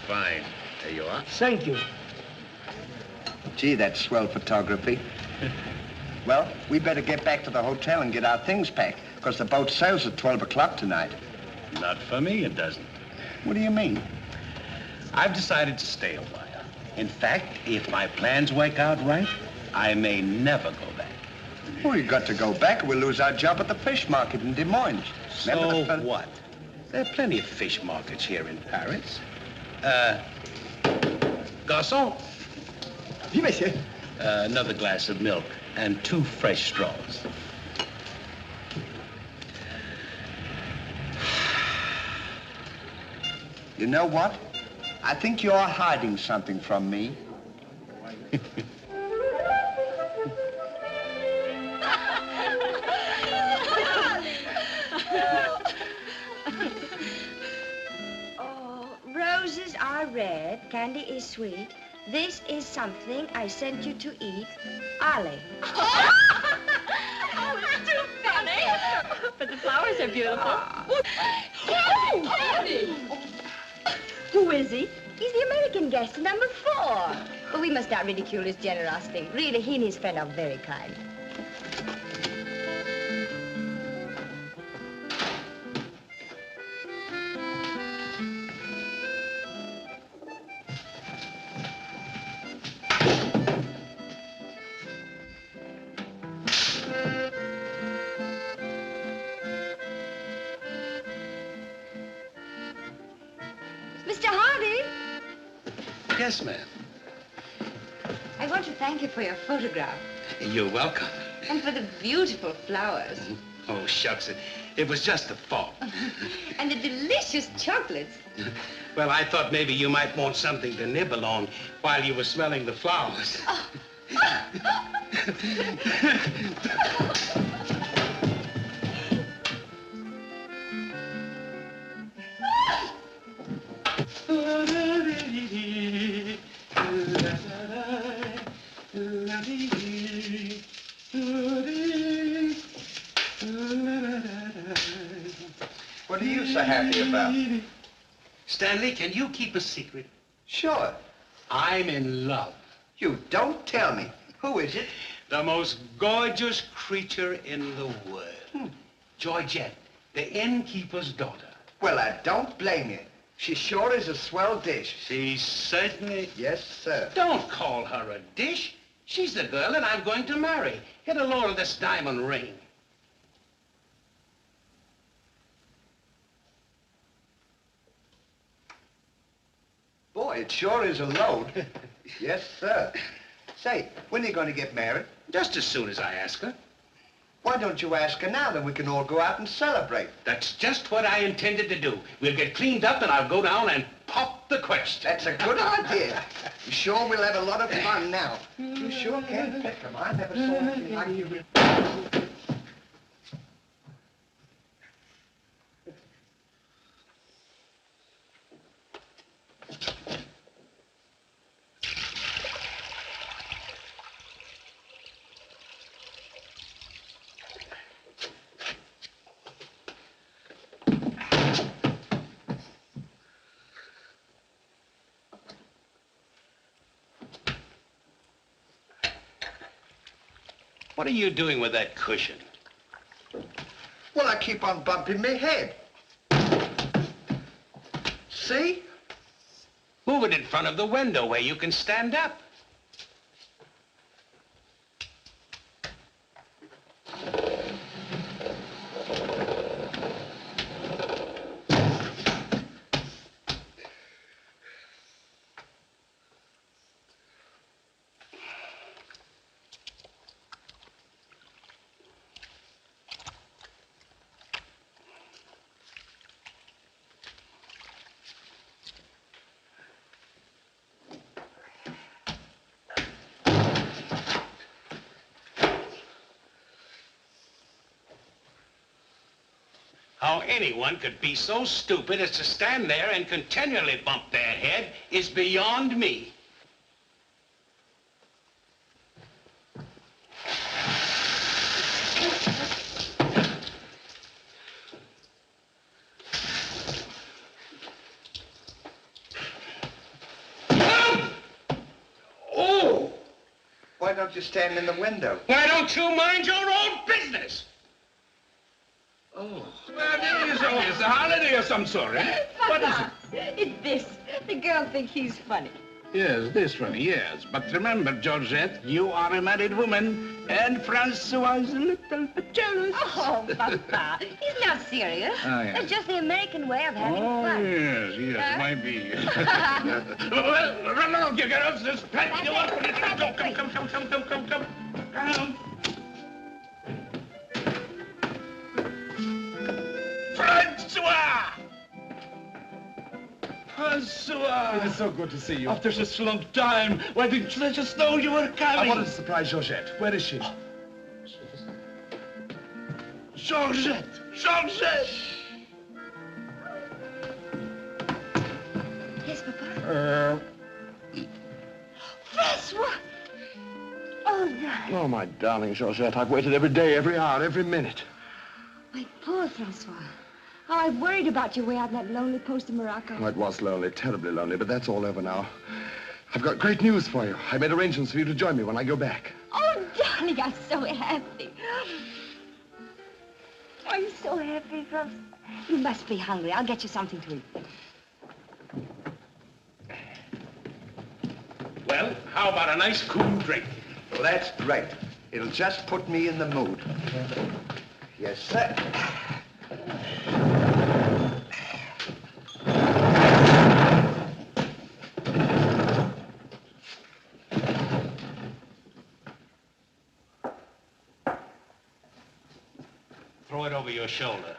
fine. There you are. Thank you. Gee, that's swell photography. Well, we better get back to the hotel and get our things packed, because the boat sails at 12 o'clock tonight. Not for me, it doesn't. What do you mean? I've decided to stay a while. In fact, if my plans work out right, I may never go back. Well, you got to go back or we'll lose our job at the fish market in Des Moines. So what? There are plenty of fish markets here in Paris. Garçon. Oui, monsieur. Another glass of milk and 2 fresh straws. You know what? I think you're hiding something from me. Oh, roses are red, candy is sweet. This is something I sent you to eat. Ali. Oh, it's too funny. But the flowers are beautiful. Candy! Who is he? He's the American guest, number 4. But we must not ridicule his generosity. Really, he and his friend are very kind. Mr. Hardy, Yes, ma'am. I want to thank you for your photograph You're welcome. and for the beautiful flowers Oh, shucks. It was just a thought. and the delicious chocolates. Well, I thought maybe you might want something to nibble on while you were smelling the flowers. What are you so happy about? Stanley, can you keep a secret? Sure. I'm in love. You don't tell me. Who is it? The most gorgeous creature in the world. Georgette, the innkeeper's daughter. Well, I don't blame you. She sure is a swell dish. She certainly... Yes, sir. Don't call her a dish. She's the girl that I'm going to marry. Get a load of this diamond ring. Boy, it sure is a load. Yes, sir. Say, when are you going to get married? Just as soon as I ask her. Why don't you ask her now, then we can all go out and celebrate? That's just what I intended to do. We'll get cleaned up and I'll go down and pop the question. That's a good idea. You sure we'll have a lot of fun now. You sure can pick 'em. I never saw anything like you. What are you doing with that cushion? Well, I keep on bumping my head. See? Move it in front of the window where you can stand up. How anyone could be so stupid as to stand there and continually bump their head is beyond me. Why don't you stand in the window? Why don't you mind your own business? Oh. Well, it is always a holiday of some sort, eh? What is it? It's this. The girl thinks he's funny. Yes, this one, yes. But remember, Georgette, you are a married woman, and Francois is a little bit jealous. Oh, Papa, he's not serious. Oh, yes. It's just the American way of having Oh, fun. yes, might be. Well, run along, you girls. There's plenty to work with. Come. Francois! Francois! It's so good to see you. After such a long time, why didn't you let us know you were coming? I wanted to surprise Georgette. Where is she? Georgette! Yes, Papa. Francois! Oh, darling. Oh, my darling Georgette, I've waited every day, every hour, every minute. My poor Francois. How I worried about you way out in that lonely post in Morocco. Oh, it was lonely, terribly lonely, but that's all over now. I've got great news for you. I made arrangements for you to join me when I go back. Oh, darling, I'm so happy. I'm so happy, Francois. You must be hungry. I'll get you something to eat. Well, how about a nice cool drink? Well, that's great. It'll just put me in the mood. Yes, sir. Throw it over your shoulder.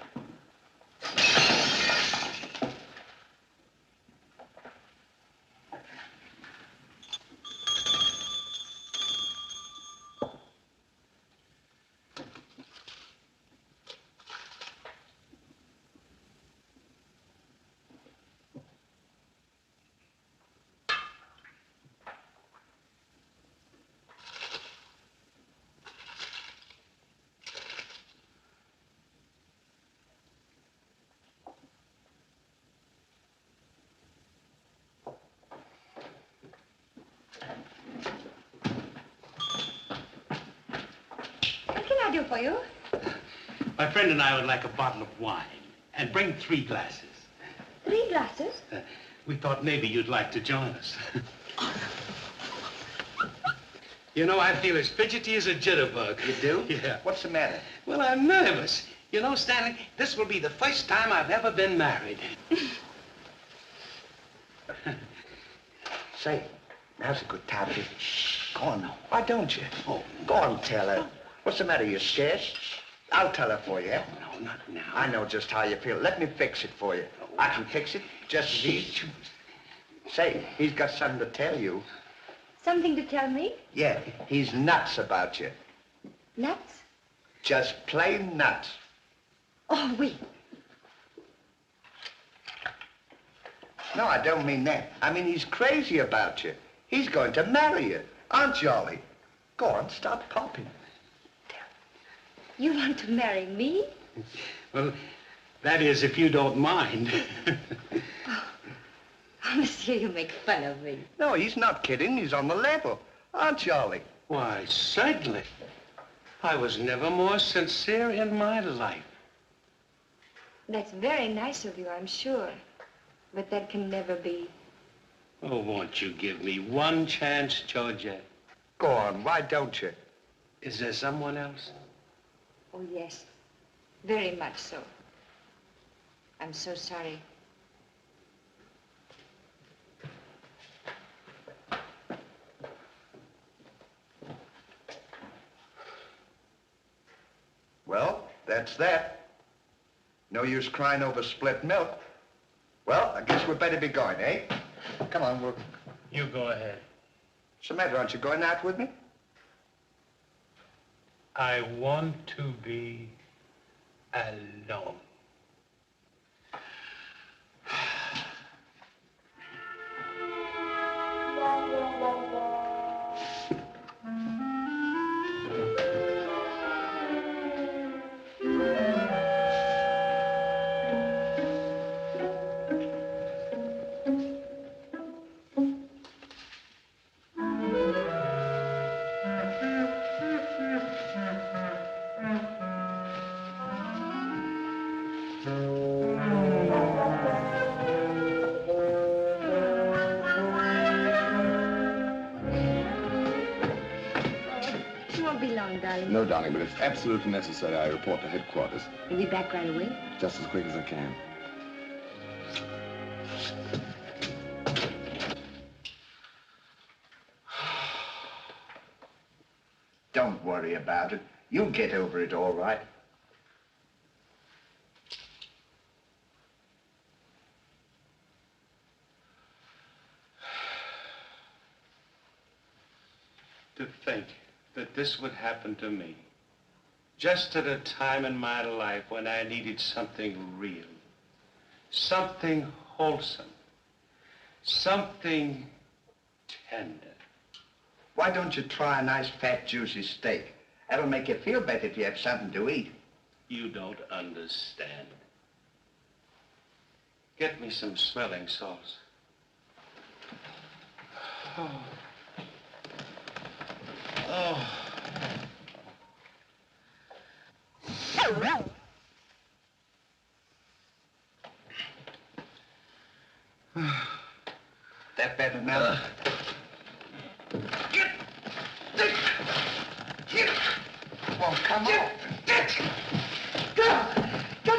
What can I do for you? My friend and I would like a bottle of wine. And bring 3 glasses. 3 glasses? We thought maybe you'd like to join us. You know, I feel as fidgety as a jitterbug. You do? Yeah. What's the matter? Well, I'm nervous. You know, Stanley, this will be the first time I've ever been married. Say, now's a good time to... Go on now. Why don't you? Oh, Go on, tell her. What's the matter? You scared? I'll tell her for you. no, not now. I know just how you feel. Let me fix it for you. I can fix it just as easy. Say, he's got something to tell you. Something to tell me? Yeah, he's nuts about you. Nuts? Just plain nuts. Oh, wait. No, I don't mean that. I mean, he's crazy about you. He's going to marry you. Aren't you, Ollie? Go on, stop popping. You want to marry me? Well, that is, if you don't mind. Oh, monsieur, you make fun of me. No, he's not kidding. He's on the level. Aren't you, Ollie? Why, certainly. I was never more sincere in my life. That's very nice of you, I'm sure. But that can never be. Oh, won't you give me one chance, Georgette? Go on, why don't you? Is there someone else? Oh, yes. Very much so. I'm so sorry. Well, that's that. No use crying over spilt milk. Well, I guess we'd better be going, eh? Come on, we'll... You go ahead. What's the matter? Aren't you going out with me? I want to be alone. long, darling. No, darling, but it's absolutely necessary I report to headquarters. You'll be back right away? Just as quick as I can. Don't worry about it. You'll get over it all right. To think that this would happen to me, just at a time in my life when I needed something real, something wholesome, something tender. Why don't you try a nice, fat, juicy steak? That'll make you feel better if you have something to eat. You don't understand. Get me some smelling salts. Oh. Oh. That better now? Well, come on. Get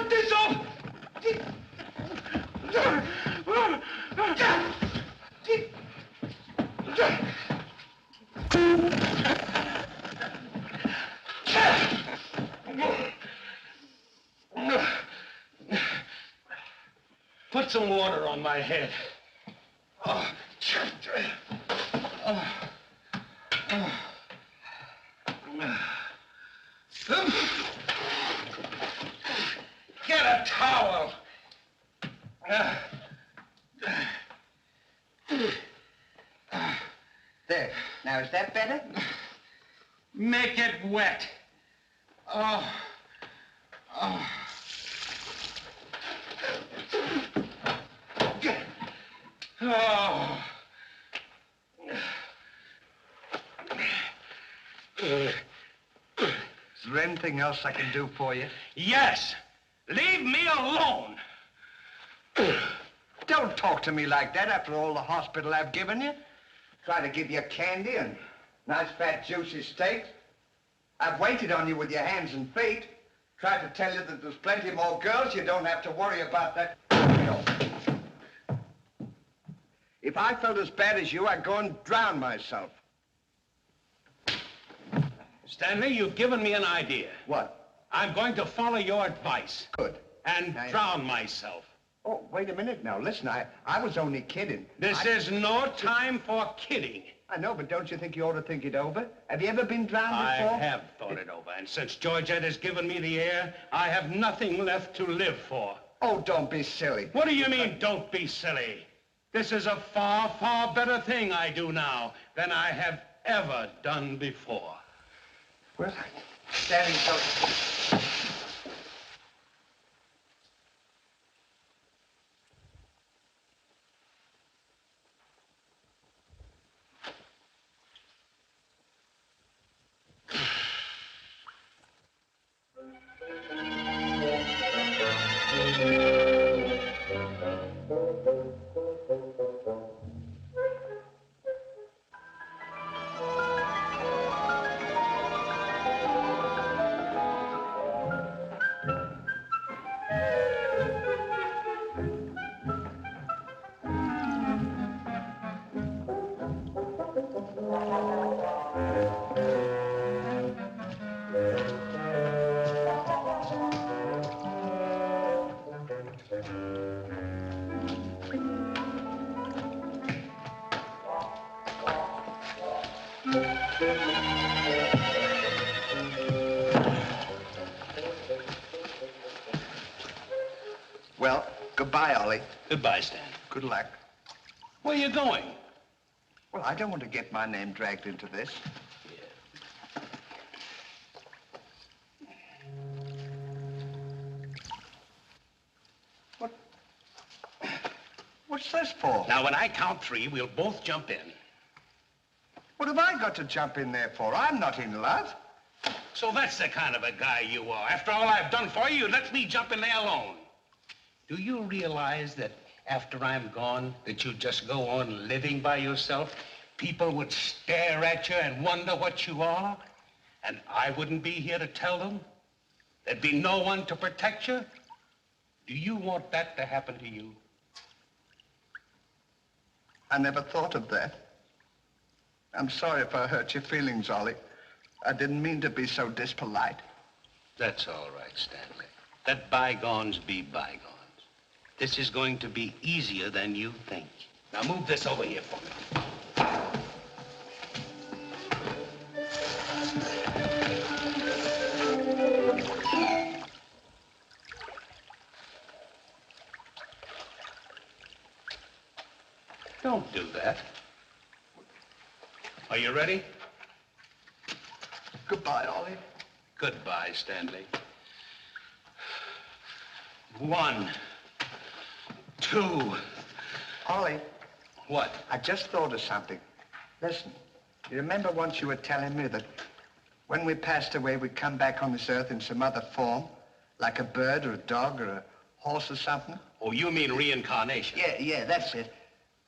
this off! Put some water on my head. Oh. Get a towel. There. Now, is that better? Make it wet. Oh. Oh. Oh. Is there anything else I can do for you? Yes. Leave me alone. Don't talk to me like that after all the hospital I've given you. Try to give you candy and nice, fat, juicy steaks. I've waited on you with your hands and feet. Tried to tell you that there's plenty more girls. You don't have to worry about that. If I felt as bad as you, I'd go and drown myself. Stanley, you've given me an idea. What? I'm going to follow your advice. Good. And drown myself. Oh, wait a minute now. Listen, I was only kidding. This is no time for kidding. I know, but don't you think you ought to think it over? Have you ever been drowned before? I have thought it over, and since Georgette has given me the air, I have nothing left to live for. Oh, don't be silly. What do you mean, don't be silly? This is a far, far better thing I do now than I have ever done before. Well, standing so... Well, goodbye, Ollie. Goodbye, Stan. Good luck. Where are you going? Well, I don't want to get my name dragged into this. What's this for? Now, when I count 3, we'll both jump in. What have I got to jump in there for? I'm not in love. So that's the kind of a guy you are. After all I've done for you, let me jump in there alone. Do you realize that after I'm gone, that you just go on living by yourself? People would stare at you and wonder what you are. And I wouldn't be here to tell them? There'd be no one to protect you? Do you want that to happen to you? I never thought of that. I'm sorry if I hurt your feelings, Ollie. I didn't mean to be so dispolite. That's all right, Stanley. Let bygones be bygones. This is going to be easier than you think. Now move this over here for me. Don't do that. Are you ready? Goodbye, Ollie. Goodbye, Stanley. 1, 2. Ollie, What? I just thought of something. Listen, you remember once you were telling me that when we passed away, we'd come back on this earth in some other form, like a bird or a dog or a horse or something? Oh, you mean reincarnation? Yeah, that's it.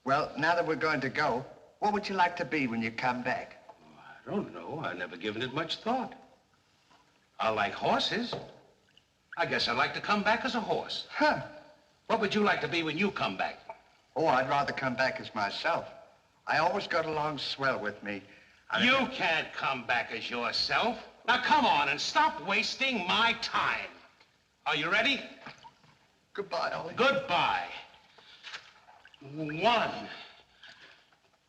Well, now that we're going to go, what would you like to be when you come back? I don't know. I've never given it much thought. I like horses. I guess I'd like to come back as a horse. Huh. What would you like to be when you come back? Oh, I'd rather come back as myself. I always got along swell with me. You can't come back as yourself. Now, come on and stop wasting my time. Are you ready? Goodbye, Ollie. Goodbye. 1,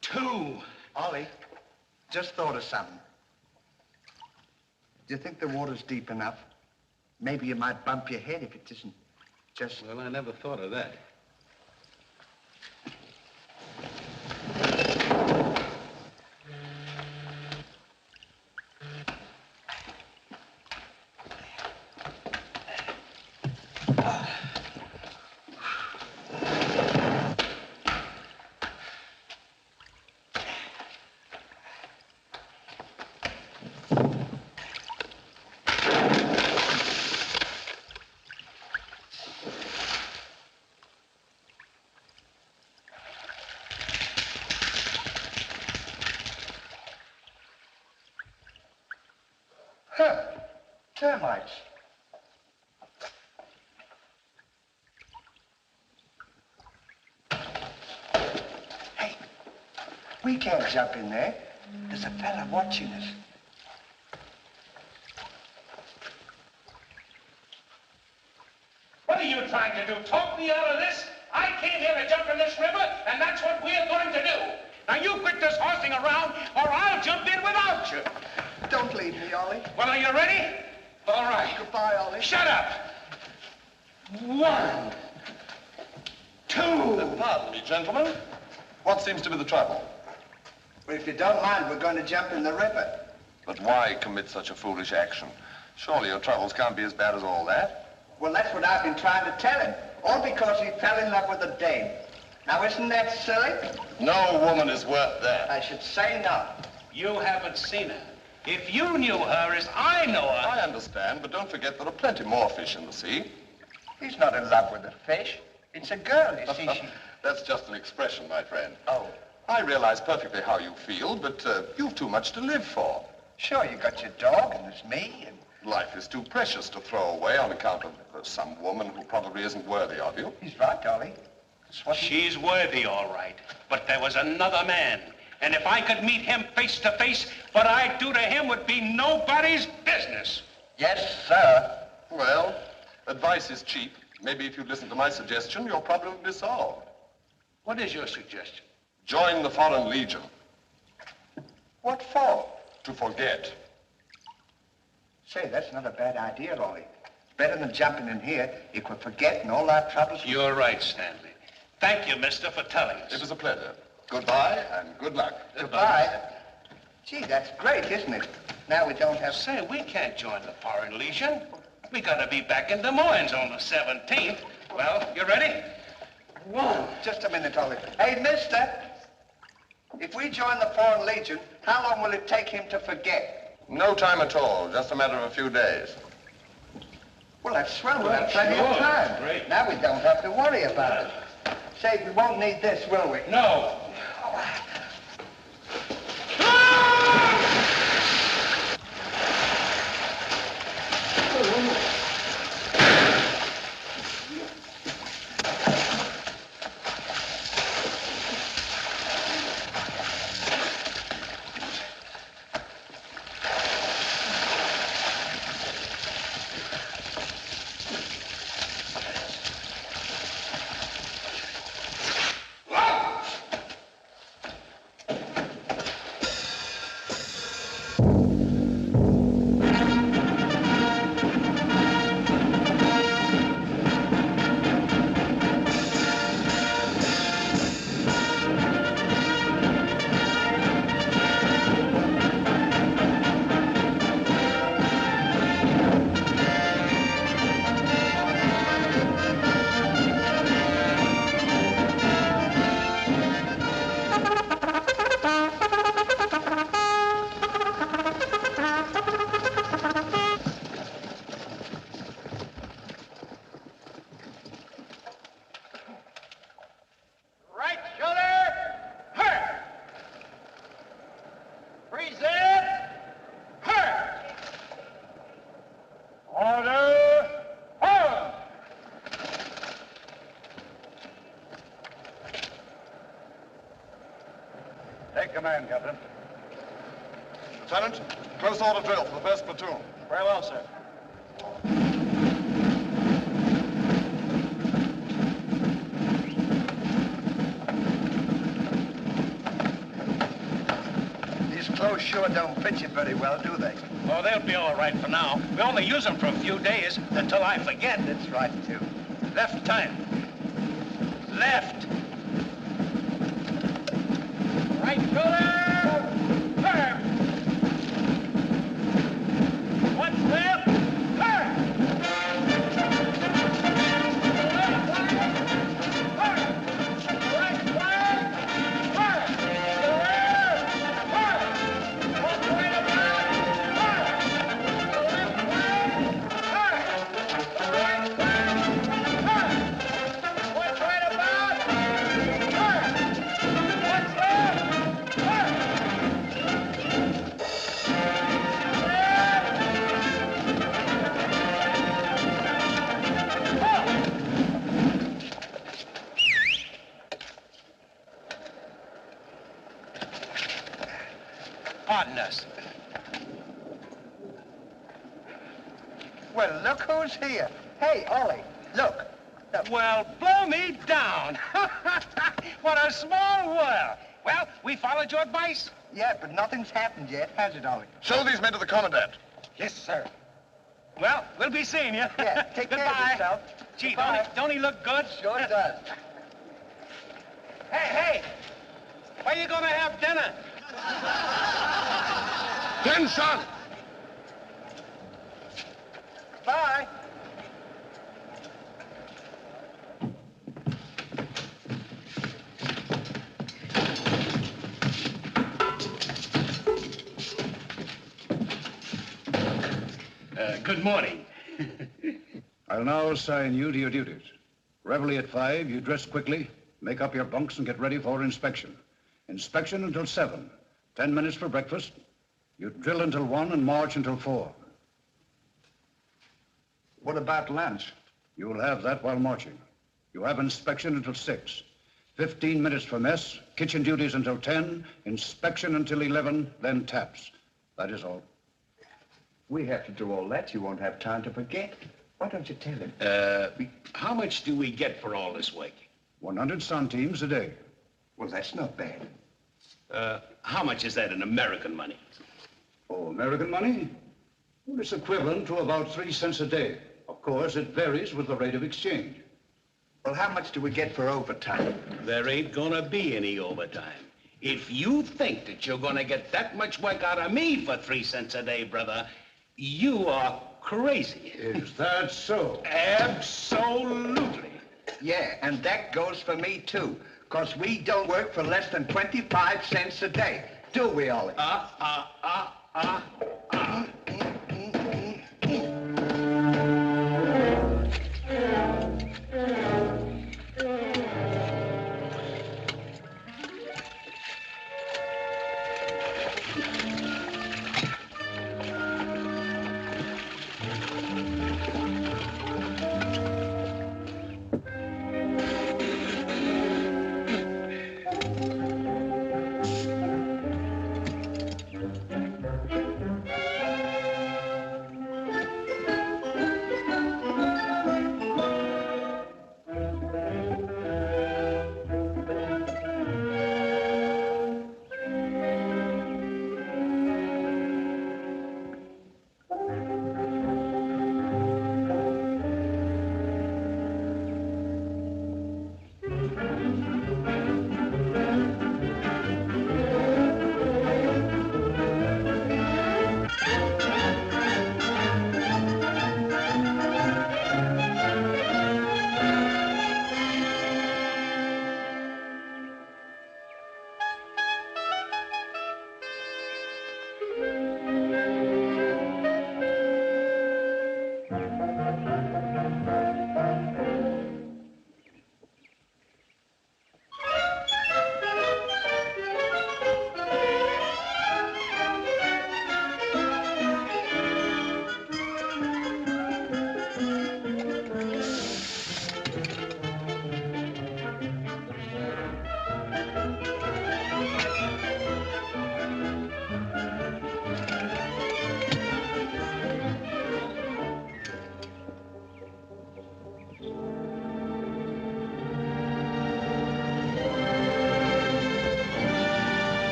2. Ollie, just thought of something. Do you think the water's deep enough? Maybe you might bump your head if it isn't just... Well, I never thought of that. Huh. Termites. Hey, we can't jump in there. There's a fella watching us. What are you trying to do? Talk me out of this? I came here to jump in this river, and that's what we're going to do. Now, you quit this horsing around, or I'll jump in without you. Don't leave me, Ollie. Well, are you ready? All right. Goodbye, Ollie. Shut up. 1, 2. Pardon me, gentlemen. What seems to be the trouble? Well, if you don't mind, we're going to jump in the river. But why commit such a foolish action? Surely your troubles can't be as bad as all that. Well, that's what I've been trying to tell him. All because he fell in love with a dame. Now, isn't that silly? No woman is worth that. I should say not. You haven't seen her. If you knew her as I know her... I understand, but don't forget there are plenty more fish in the sea. He's not in love with a fish. It's a girl, you see. That's just an expression, my friend. Oh, I realize perfectly how you feel, but you've too much to live for. sure, you got your dog, and there's me, and... Life is too precious to throw away on account of some woman who probably isn't worthy of you. He's right, Ollie. That's what She's worthy, all right. But there was another man. And if I could meet him face to face, what I'd do to him would be nobody's business. Yes, sir. Well, advice is cheap. Maybe if you'd listen to my suggestion, your problem would be solved. What is your suggestion? Join the Foreign Legion. What for? To forget. Say, that's not a bad idea, Ollie. It's better than jumping in here. You could forget and all our troubles... You're right, Stanley. Thank you, mister, for telling us. It was a pleasure. Goodbye and good luck. Goodbye. Gee, that's great, isn't it? Now we don't have... Say, we can't join the Foreign Legion. We gotta be back in Des Moines on the 17th. Well, you ready? 1. Just a minute, Ollie. Hey, mister. If we join the Foreign Legion, how long will it take him to forget? No time at all. Just a matter of a few days. Well, that's swell. We'll have plenty of time. Great. Now we don't have to worry about it. Say, we won't need this, will we? No. Take command, Captain. Lieutenant, close order drill for the first platoon. Very well, sir. These clothes sure don't fit you very well, do they? Oh, they'll be all right for now. We only use them for a few days until I forget. That's right, too. Left time. Left. Right shoulder. Turn. One step. Turn. Left flank. Turn. Right flank. Turn. To the rear. Turn. One right about. Turn. To the left flank. Turn. Right flank. Turn. One right about. Turn. What's left? Turn. Pardon us. Well, look who's here. Hey, Ollie, look. Well, blow me down. What a small world. Well, we followed your advice. Yeah, but nothing's happened yet, has it, Ollie? Show these men to the commandant. Yes, sir. Well, we'll be seeing you. Yeah, take care of Goodbye. yourself. Gee, Goodbye. don't he look good? Sure does. Hey, where you gonna have dinner? Attention! Bye. Good morning. I'll now assign you to your duties. Reveille at 5, you dress quickly, make up your bunks and get ready for inspection. Inspection until 7. 10 minutes for breakfast. You drill until 1 and march until 4. What about lunch? You'll have that while marching. You have inspection until 6. 15 minutes for mess, kitchen duties until 10, inspection until 11, then taps. That is all. We have to do all that. You won't have time to forget. Why don't you tell him? How much do we get for all this work? 100 centimes a day. Well, that's not bad. How much is that in American money? Oh, American money? Well, it's equivalent to about 3 cents a day. Of course, it varies with the rate of exchange. Well, how much do we get for overtime? There ain't gonna be any overtime. If you think that you're gonna get that much work out of me for 3 cents a day, brother, you are crazy. Is that so? Absolutely. Yeah, and that goes for me, too. Because we don't work for less than 25 cents a day. Do we, Ollie?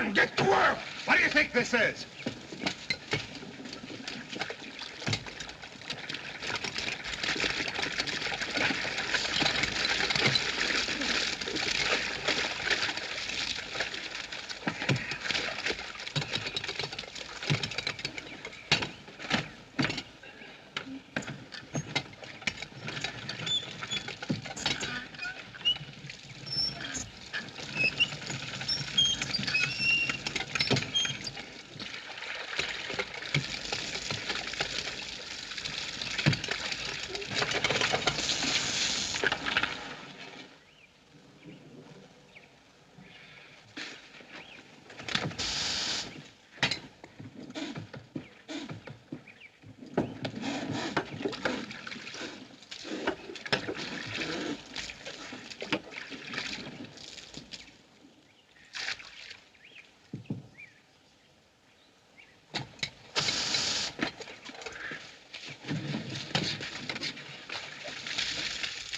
on, get to work! What do you think this is?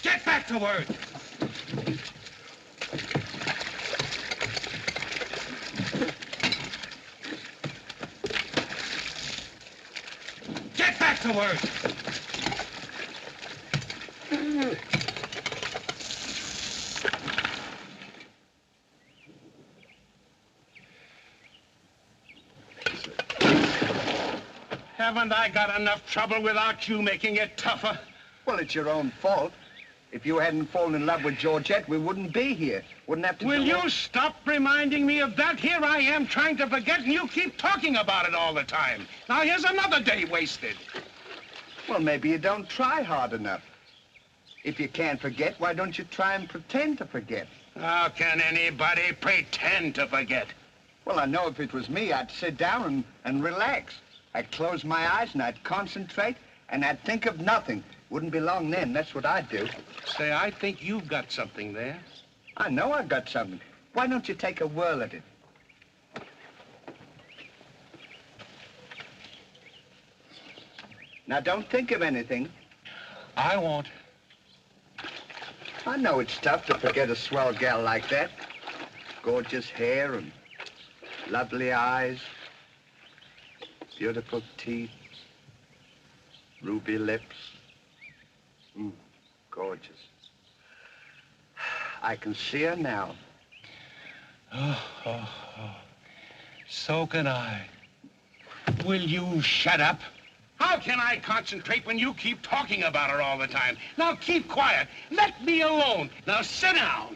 Get back to work! Get back to work! Haven't I got enough trouble without you making it tougher? Well, it's your own fault. If you hadn't fallen in love with Georgette, we wouldn't be here. Wouldn't have to Will do you stop reminding me of that? Here I am trying to forget, and you keep talking about it all the time. Now, here's another day wasted. Well, maybe you don't try hard enough. If you can't forget, why don't you try and pretend to forget? How can anybody pretend to forget? Well, I know if it was me, I'd sit down and relax. I'd close my eyes and I'd concentrate and I'd think of nothing. Wouldn't be long then, that's what I'd do. Say, I think you've got something there. I know I've got something. Why don't you take a whirl at it? Now, don't think of anything. I won't. I know it's tough to forget a swell gal like that. Gorgeous hair and lovely eyes, beautiful teeth, ruby lips. Gorgeous. I can see her now. Oh. So can I. Will you shut up? How can I concentrate when you keep talking about her all the time? Now keep quiet. Let me alone. Now sit down.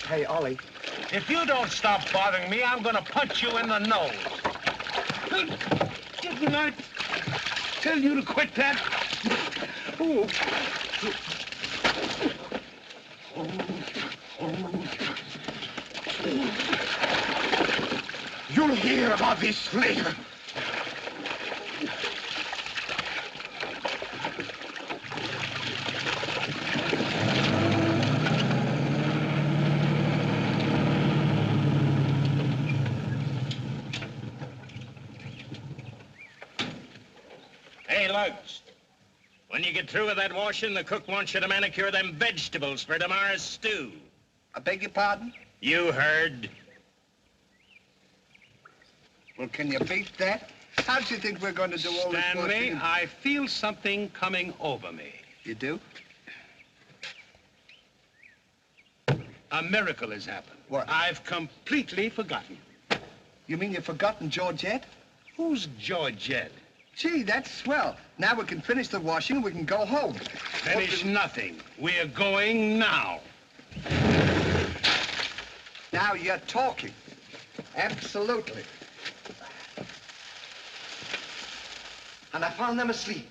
Hey, Ollie. If you don't stop bothering me, I'm gonna punch you in the nose. Didn't I tell you to quit that? Oh. You'll hear about this later. Hey, Lugs. When you get through with that washing, the cook wants you to manicure them vegetables for tomorrow's stew. I beg your pardon? You heard. Well, can you beat that? How do you think we're going to do all this Stanley, washing? I feel something coming over me. You do? A miracle has happened. What? I've completely forgotten. You mean you've forgotten Georgette? Who's Georgette? Gee, that's swell. Now we can finish the washing and we can go home. Finish nothing. We're going now. Now you're talking. Absolutely. And I found them asleep.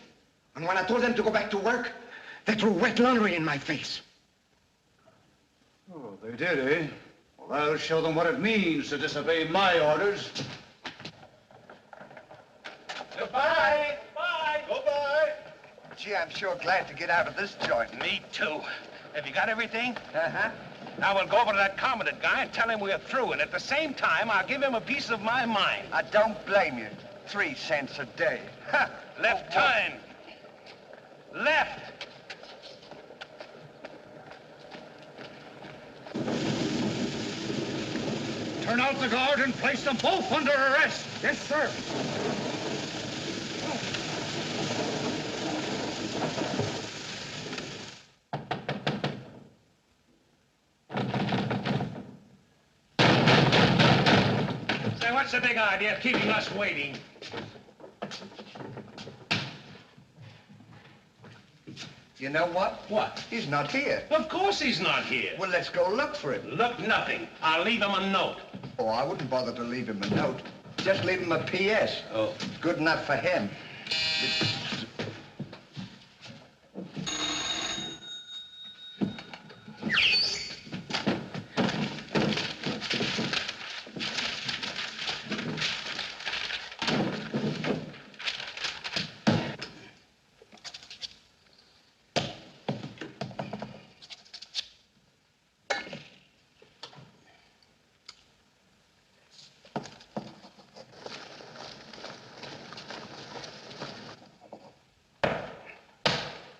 And when I told them to go back to work, they threw wet laundry in my face. Oh, they did, eh? Well, I'll show them what it means to disobey my orders. Goodbye. Bye. Goodbye. Gee, I'm sure glad to get out of this joint. Me too. Have you got everything? Uh-huh. Now we'll go over to that commandant guy and tell him we're through, and at the same time, I'll give him a piece of my mind. I don't blame you. 3 cents a day. Ha! Left turn. Left. Turn out the guard and place them both under arrest. Yes, sir. Say, what's the big idea of keeping us waiting? You know what? What? He's not here. Of course he's not here. Well, let's go look for him. Look, nothing. I'll leave him a note. Oh, I wouldn't bother to leave him a note. Just leave him a P.S. Oh. Good enough for him.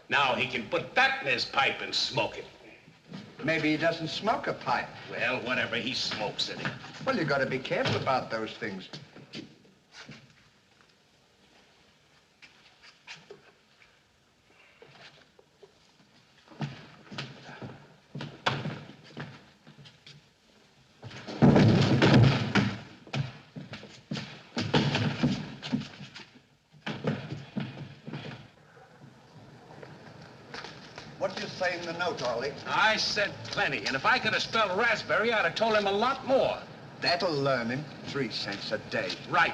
Now he can put that in his pipe and smoke it. Maybe he doesn't smoke a pipe. Well, whatever, he smokes it. Well, you got to be careful about those things. What did you say in the note, Ollie? I said plenty, and if I could have spelled raspberry, I'd have told him a lot more. That'll learn him. 3 cents a day. Right.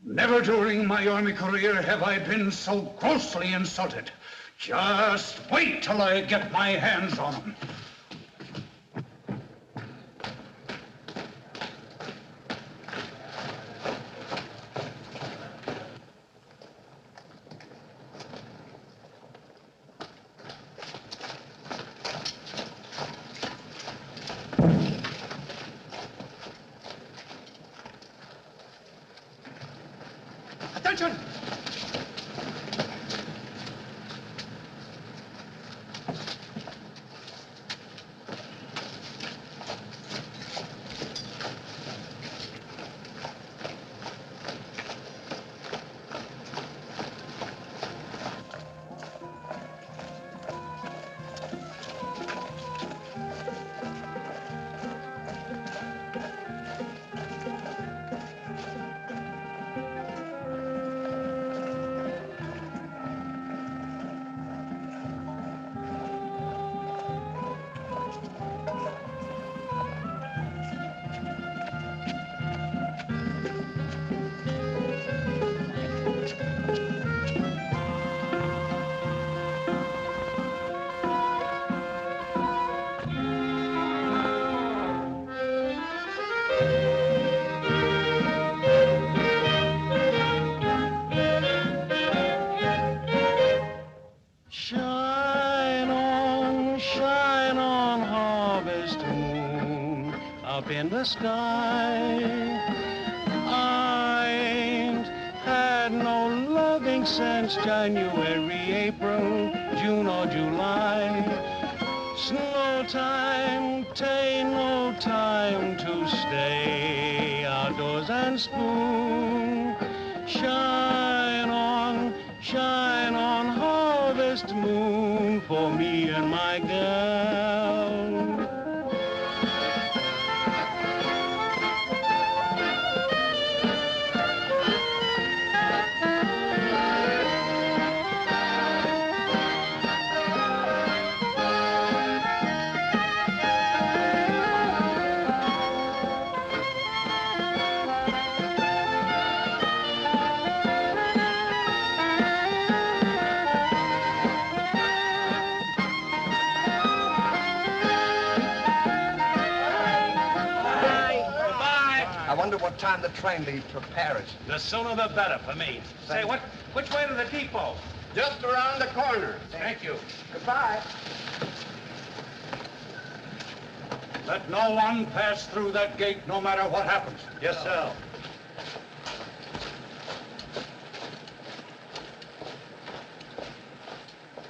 Never during my army career have I been so grossly insulted. Just wait till I get my hands on him. Attention! Shine on, harvest moon, up in the sky. I ain't had no loving since January, April, June or July. Snow time, tain't no time to stay outdoors and spoon. Shine on, harvest moon for me and my gal. what time the train leaves for Paris? The sooner the better for me. Say, which way to the depot? Just around the corner. Thank you. Goodbye. Let no one pass through that gate, no matter what happens. Yes, sir.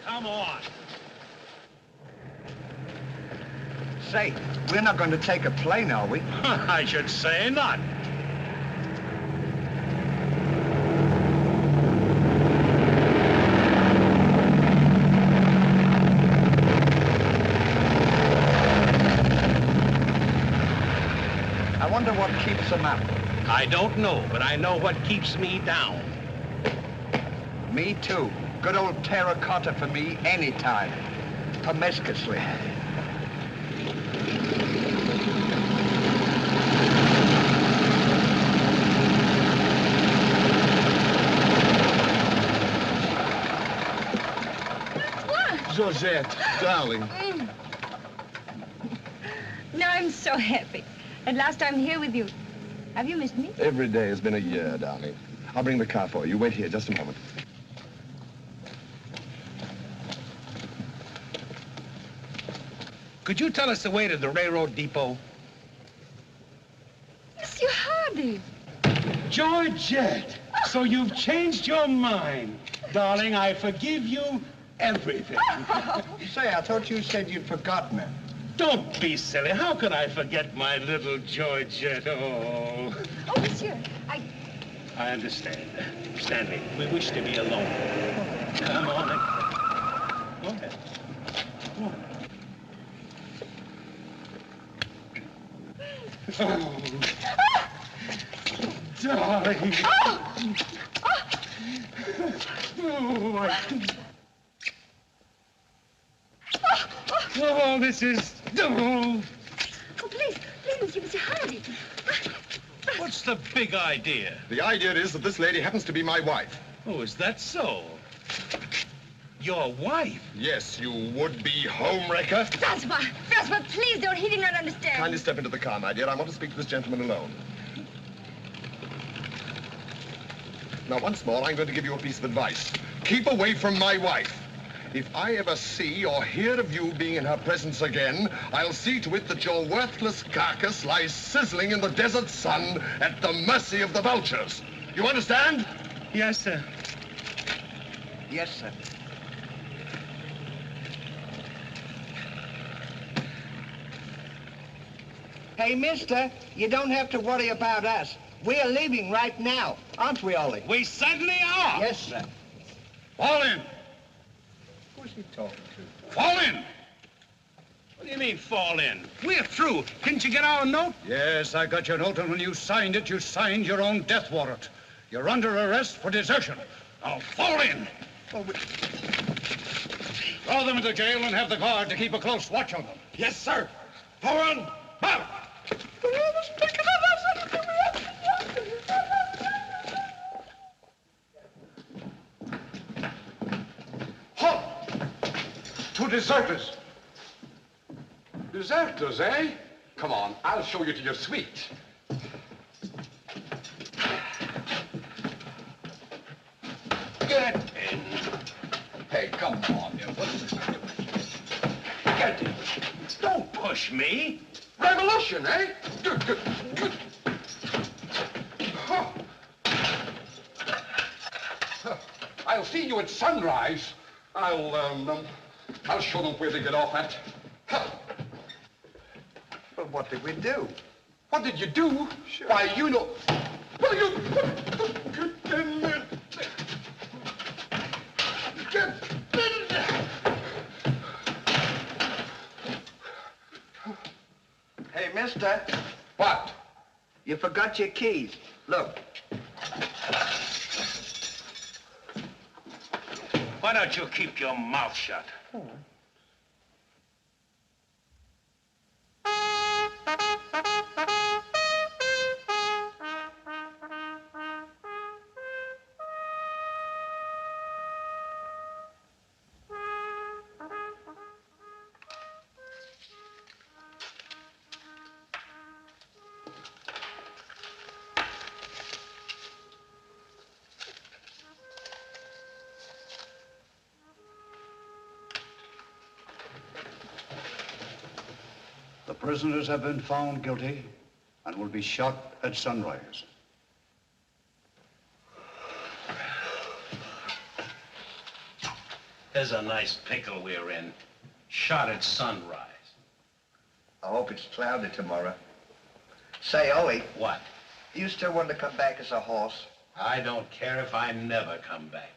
Come on. Say, we're not going to take a plane, are we? I should say not. I wonder what keeps them up. I don't know, but I know what keeps me down. Me too. Good old terracotta for me anytime. Promiscuously. Georgette, darling. Now I'm so happy. At last I'm here with you. Have you missed me? Every day has been a year, darling. I'll bring the car for you. Wait here just a moment. Could you tell us the way to the railroad depot? Monsieur Hardy. Georgette, so you've changed your mind. Darling, I forgive you everything. Say, I thought you said you'd forgotten me. Don't be silly. How could I forget my little Georgette? Oh. Oh, monsieur, I understand. Stanley, we wish to be alone. Come on. Go ahead. Go on. Oh. Darling. Oh, this is... Oh. Oh, please, Monsieur Hardy. What's the big idea? The idea is that this lady happens to be my wife. Oh, is that so? Your wife? Yes, you would-be homewrecker. Francois, please don't. He did not understand. Kindly step into the car, my dear. I want to speak to this gentleman alone. Now, once more, I'm going to give you a piece of advice. Keep away from my wife. If I ever see or hear of you being in her presence again, I'll see to it that your worthless carcass lies sizzling in the desert sun at the mercy of the vultures. You understand? Yes, sir. Yes, sir. Hey, mister, you don't have to worry about us. We're leaving right now, aren't we, Ollie? We certainly are. Yes, sir. Fall in. Who's he talking to? Fall in. What do you mean, fall in? We're through. Didn't you get our note? Yes, I got your note, and when you signed it, you signed your own death warrant. You're under arrest for desertion. Now, fall in. Well, Throw them into jail and have the guard to keep a close watch on them. Yes, sir. Forward. Out. Halt! Two deserters. Deserters, eh? Come on, I'll show you to your suite. Get in. Hey, come on, you. What's this? Get in. Don't push me. Revolution, eh? Good, good, good. Huh. Huh. I'll see you at sunrise. I'll show them where they get off at. Huh. well, what did we do? What did you do? Sure. Why, you know... Well, you... Hey, mister, What? you forgot your keys. Look. Why don't you keep your mouth shut? Prisoners have been found guilty and will be shot at sunrise. There's a nice pickle we're in. Shot at sunrise. I hope it's cloudy tomorrow. Say, Ollie. What? You still want to come back as a horse? I don't care if I never come back.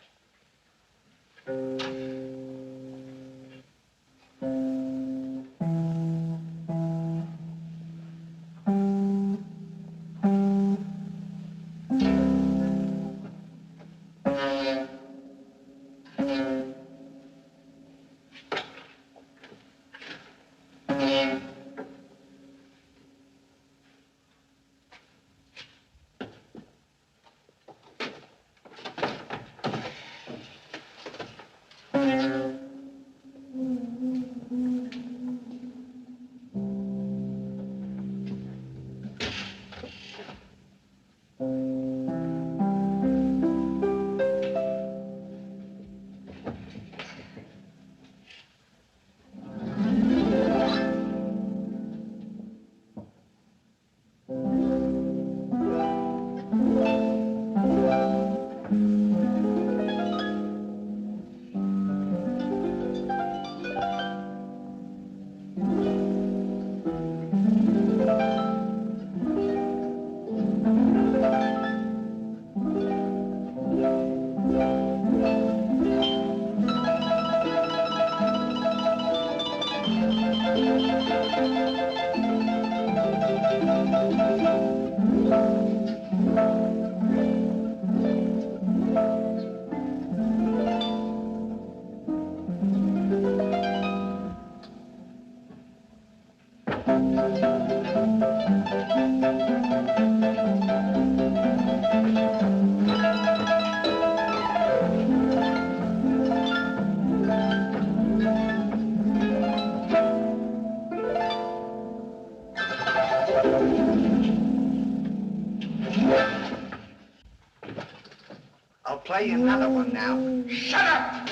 I'll play you another one now. Shut up!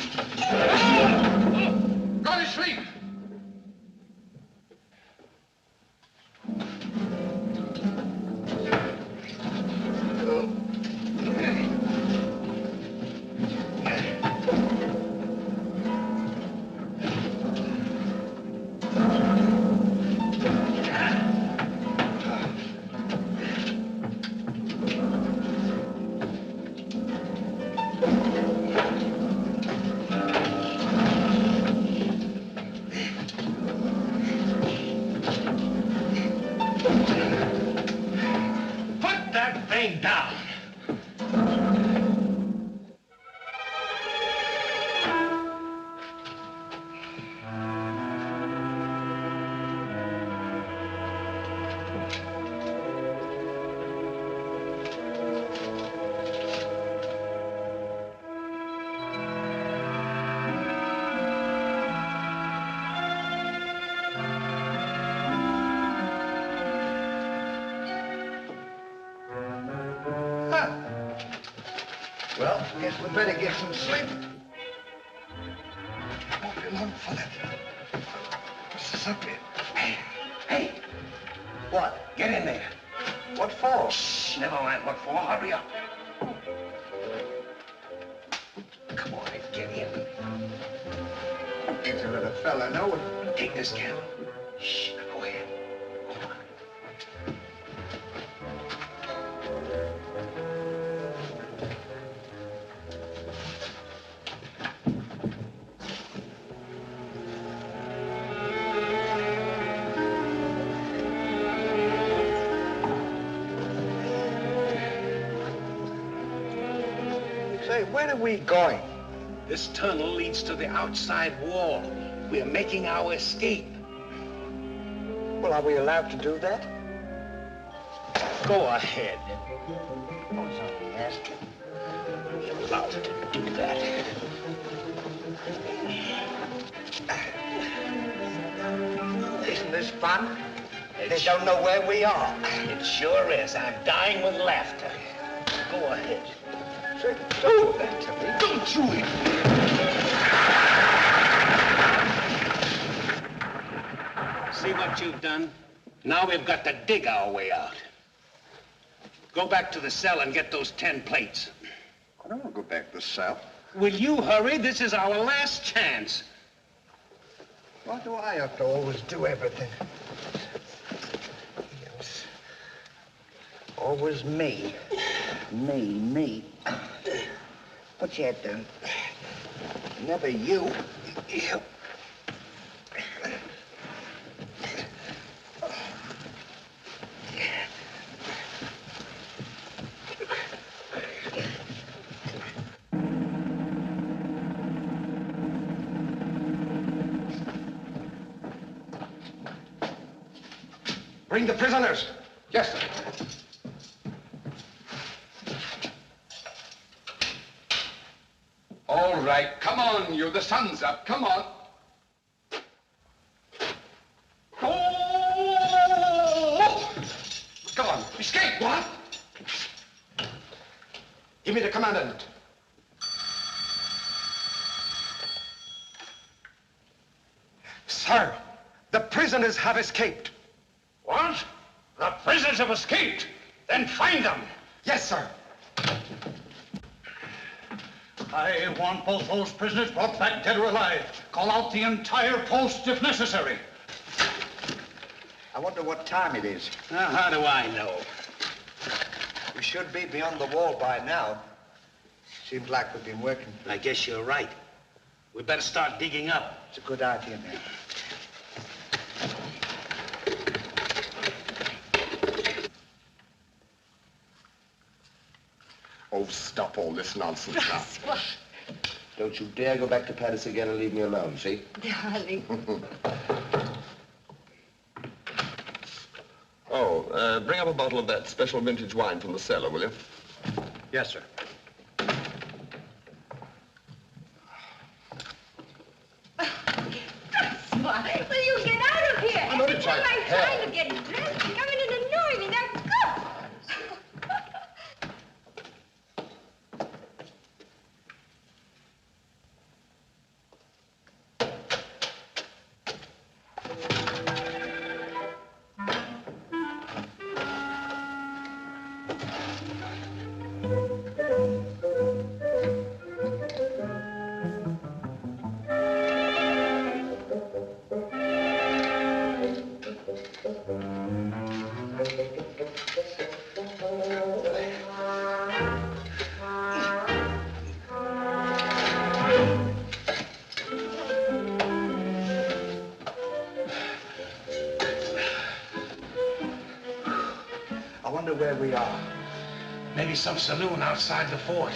Go to sleep! Put that thing down. Well, guess we better get some sleep. Won't be long for that. What's this up here? Hey, What? get in there. What for? Shh, never mind what for. Hurry up. Come on, get in. Ain't to let a fella know it. Take this candle. Shh, go ahead. Say, where are we going? This tunnel leads to the outside wall. We're making our escape. Well, are we allowed to do that? Go ahead. Oh, something asking. You're allowed to do that. Isn't this fun? They don't know where we are. It sure is. I'm dying with laughter. Go ahead. Say, don't do that to me. Don't you? See what you've done? Now we've got to dig our way out. Go back to the cell and get those 10 plates. I don't want to go back to the cell. Will you hurry? This is our last chance. Why do I have to always do everything? Yes. Always me. Me. What you do? Never you. You. Bring the prisoners. Yes, sir. All right, come on, you. The sun's up. Come on. Oh! Come on, escape. What? Give me the commandant. Sir, the prisoners have escaped. What? The prisoners have escaped. Then find them. Yes, sir. I want both those prisoners brought back dead or alive. Call out the entire post if necessary. I wonder what time it is. How do I know? We should be beyond the wall by now. Seems like we've been working. I guess you're right. We better start digging up. It's a good idea, man. Oh, stop all this nonsense now. Don't you dare go back to Paris again and leave me alone, see? Darling. Oh, bring up a bottle of that special vintage wine from the cellar, will you? Yes, sir. Smart. Will you get out of here? I'm only trying to I'm help. trying to get dressed. You come in and annoy me. Now go. I wonder where we are. Maybe some saloon outside the fort.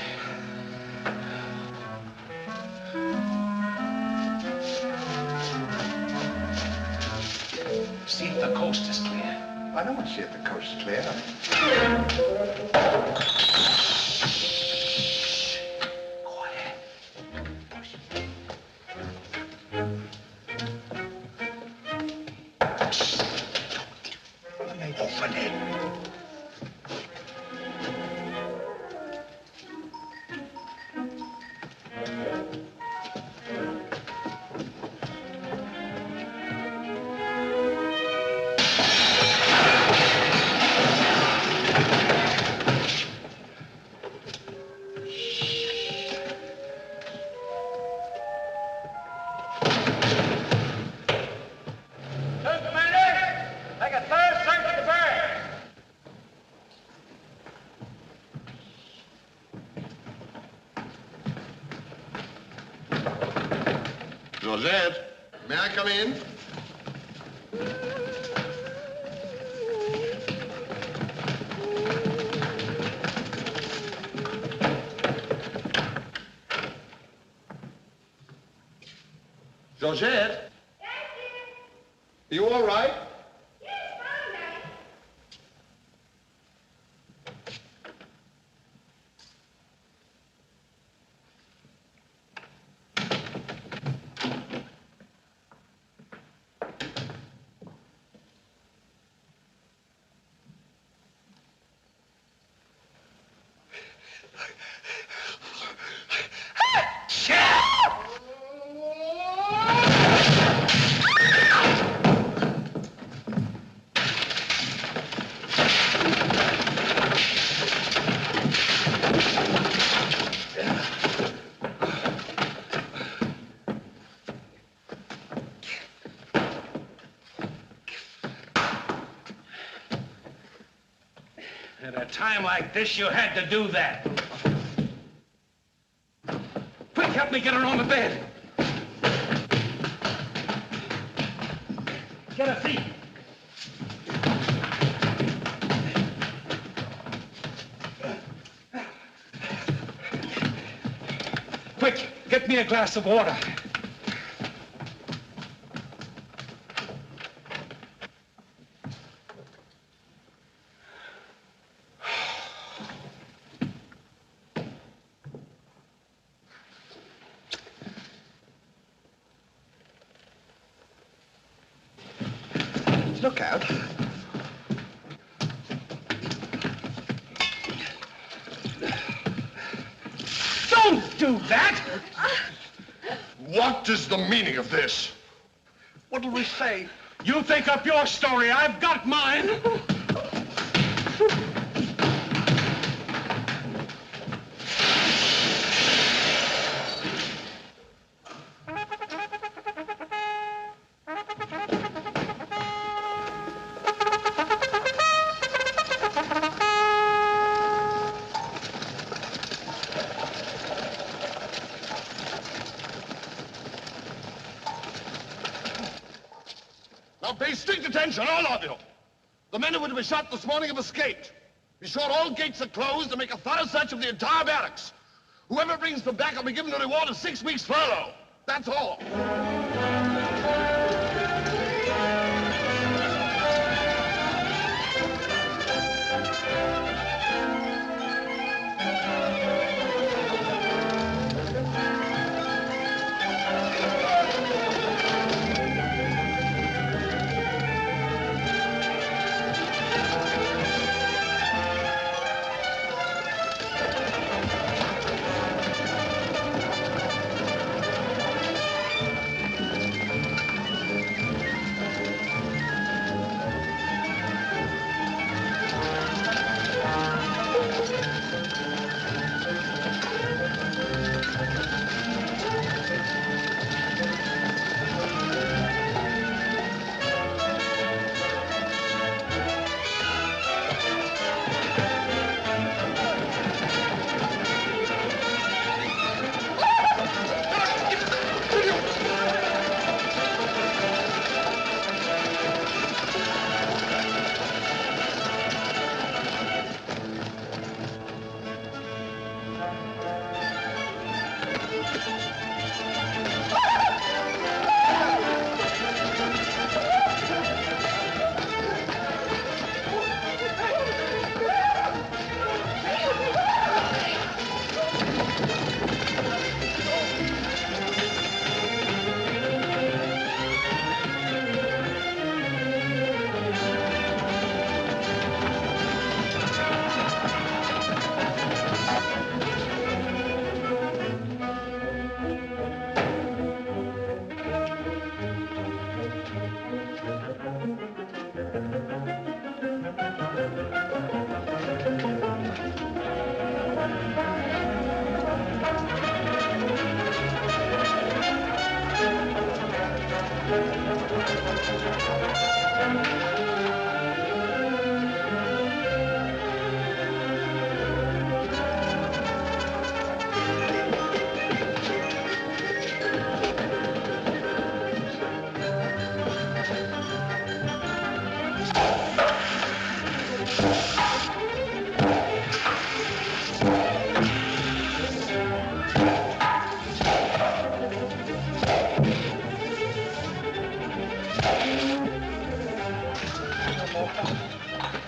See if the coast is clear. I don't want to see if the coast is clear. Open it. Georgette, may I come in? Georgette? You all right? At a time like this, you had to do that. Quick, help me get her on the bed. Get her feet. Quick, get me a glass of water. Look out. Don't do that! What is the meaning of this? What'll we say? You think up your story. I've got mine. Now pay strict attention, all of you. The men who were to be shot this morning have escaped. Be sure all gates are closed and make a thorough search of the entire barracks. Whoever brings them back will be given a reward of 6 weeks' furlough. That's all.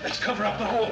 Let's cover up the hole.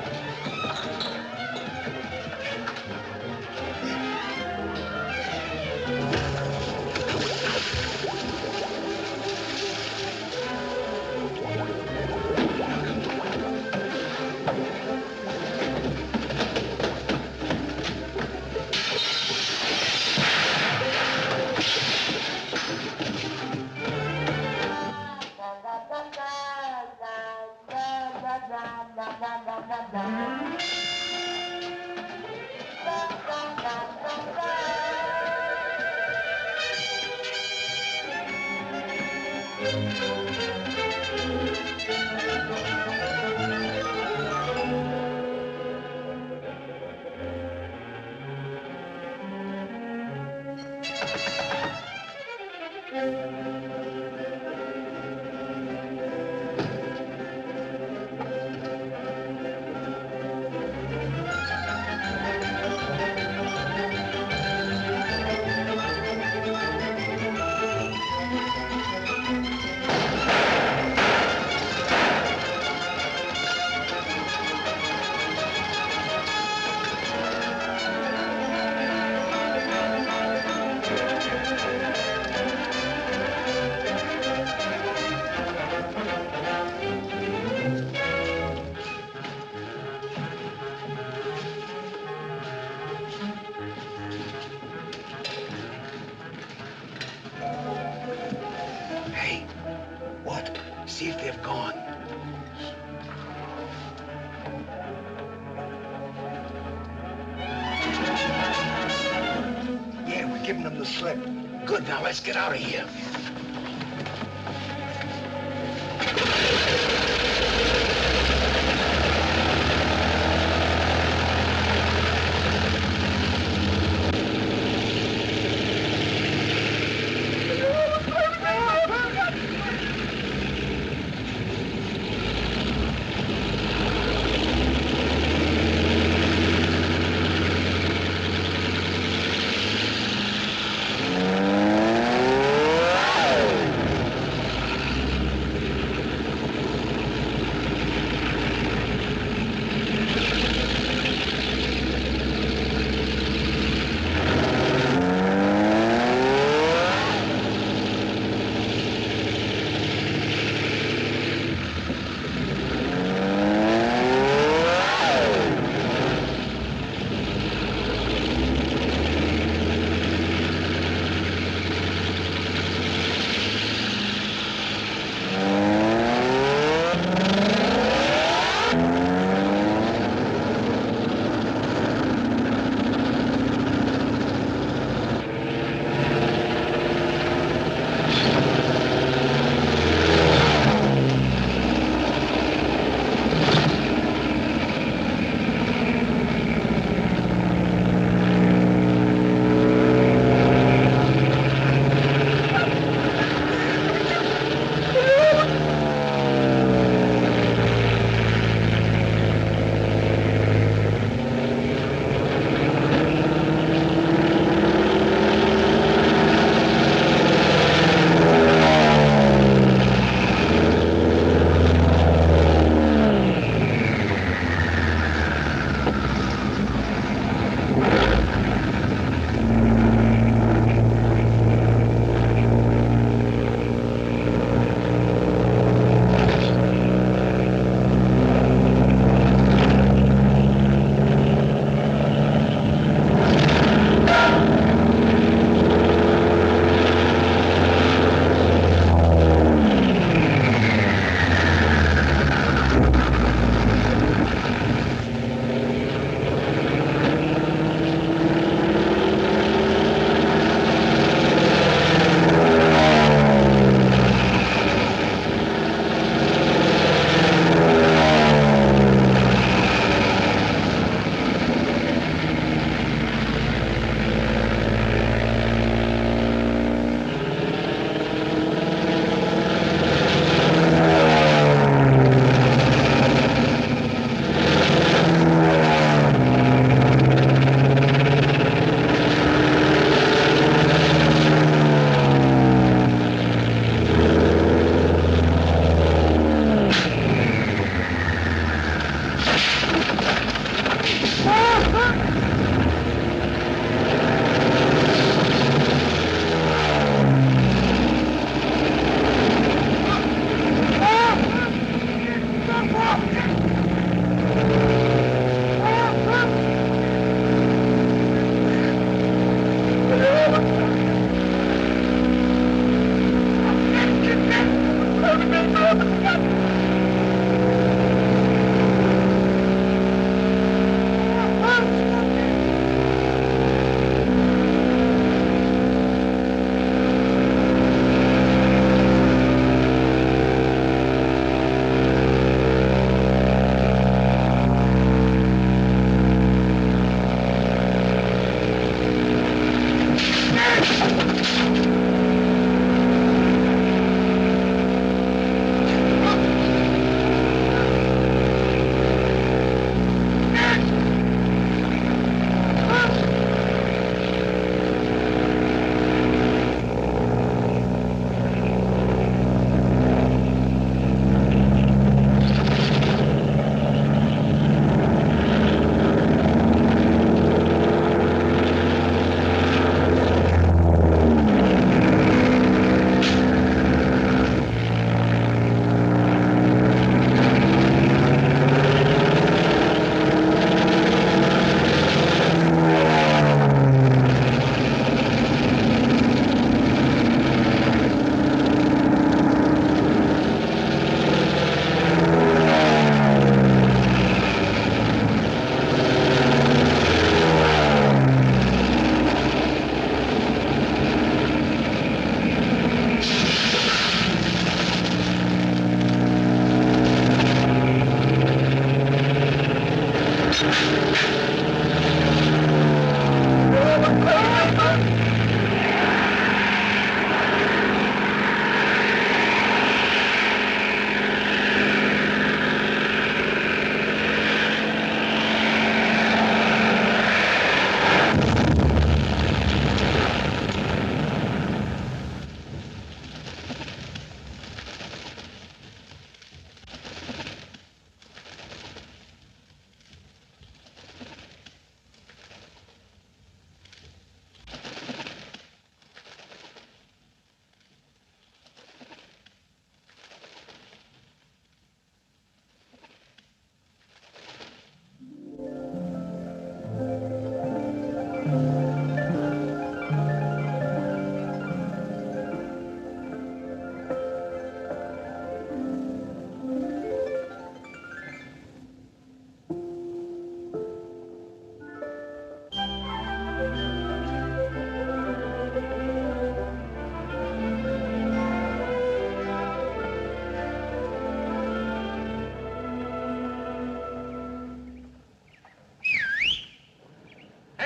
Hey, what? See if they've gone. Yeah, we're giving them the slip. Good, now let's get out of here.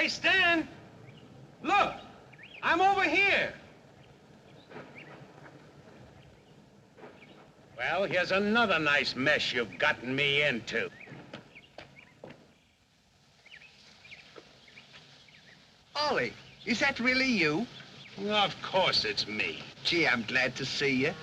Hey, Stan! Look! I'm over here! Well, here's another nice mess you've gotten me into. Ollie, is that really you? Of course it's me. Gee, I'm glad to see you.